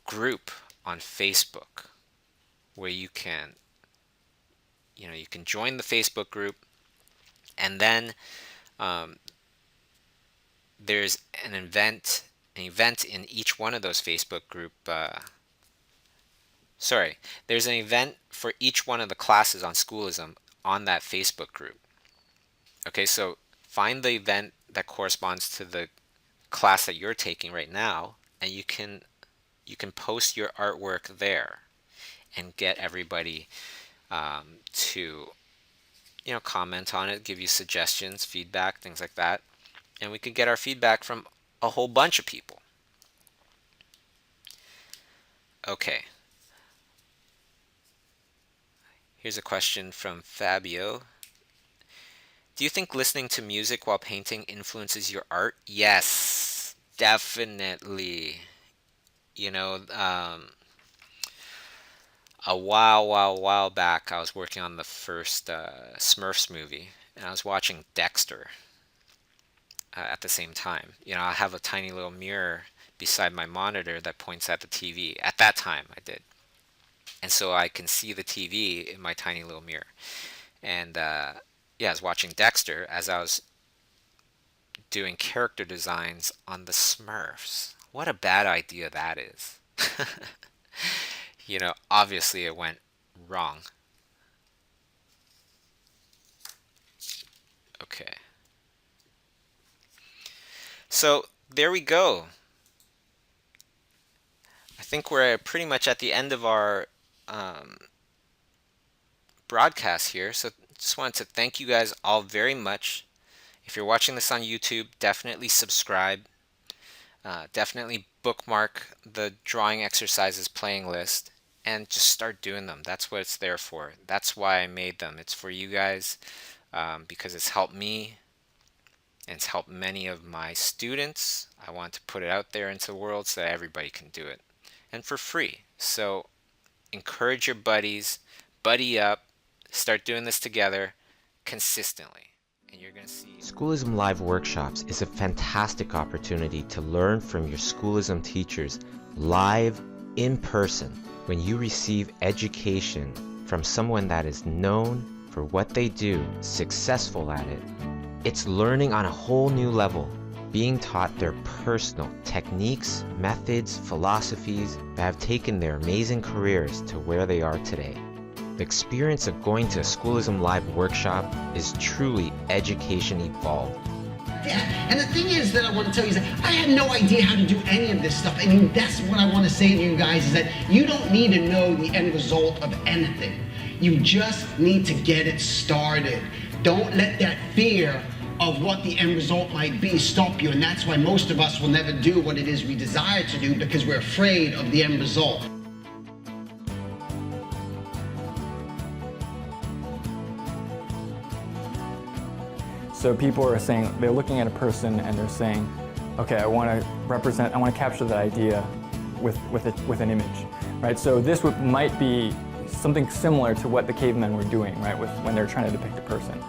group on Facebook where you can join the Facebook group, and then there's an event in each one of those Facebook group. There's an event for each one of the classes on Schoolism on that Facebook group. Okay, so find the event that corresponds to the class that you're taking right now, and you can post your artwork there and get everybody to comment on it, give you suggestions, feedback, things like that, and we could get our feedback from a whole bunch of people. Okay. Here's a question from Fabio. Do you think listening to music while painting influences your art? Yes, definitely. A while back, I was working on the first Smurfs movie, and I was watching Dexter at the same time. I have a tiny little mirror beside my monitor that points at the TV. At that time, I did. And so I can see the TV in my tiny little mirror. And I was watching Dexter as I was doing character designs on the Smurfs. What a bad idea that is. Obviously it went wrong. Okay. So there we go. I think we're pretty much at the end of our broadcast here. So just wanted to thank you guys all very much. If you're watching this on YouTube, definitely subscribe. Definitely bookmark the drawing exercises playing list and just start doing them. That's what it's there for. That's why I made them. It's for you guys because it's helped me and it's helped many of my students. I want to put it out there into the world so that everybody can do it, and for free. So encourage your buddies, buddy up, start doing this together consistently. And you're going to see. Schoolism Live Workshops is a fantastic opportunity to learn from your Schoolism teachers live in person when you receive education from someone that is known for what they do, successful at it. It's learning on a whole new level, being taught their personal techniques, methods, philosophies that have taken their amazing careers to where they are today. The experience of going to a Schoolism Live workshop is truly education evolved. Yeah, and the thing is that I want to tell you is that I had no idea how to do any of this stuff. I mean, that's what I want to say to you guys, is that you don't need to know the end result of anything. You just need to get it started. Don't let that fear of what the end result might be stop you, and that's why most of us will never do what it is we desire to do, because we're afraid of the end result. So people are saying, they're looking at a person and they're saying, okay, I want to capture that idea with an image, right? So this might be something similar to what the cavemen were doing, right, when they're trying to depict a person.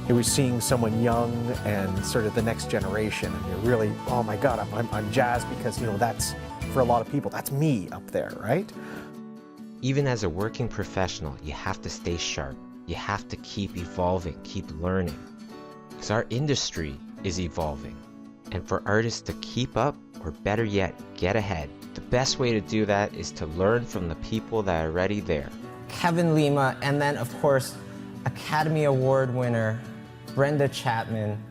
It was seeing someone young and sort of the next generation, and you're really, oh my God, I'm jazzed because, that's, for a lot of people, that's me up there, right? Even as a working professional, you have to stay sharp. You have to keep evolving, keep learning. Because our industry is evolving. And for artists to keep up, or better yet, get ahead, the best way to do that is to learn from the people that are already there. Kevin Lima, and then of course, Academy Award winner, Brenda Chapman,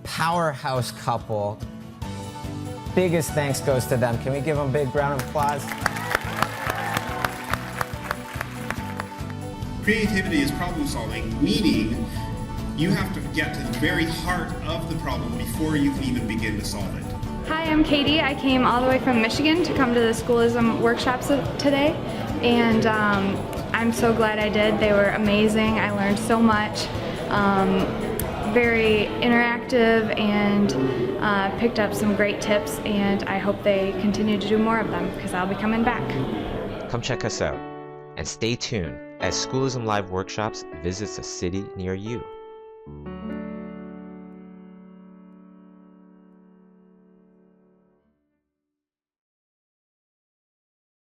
powerhouse couple. Biggest thanks goes to them. Can we give them a big round of applause? Creativity is problem solving, meaning you have to get to the very heart of the problem before you can even begin to solve it. Hi, I'm Katie. I came all the way from Michigan to come to the Schoolism workshops today, and I'm so glad I did. They were amazing. I learned so much. Very interactive, and picked up some great tips, and I hope they continue to do more of them because I'll be coming back. Come check us out and stay tuned as Schoolism Live Workshops visits a city near you.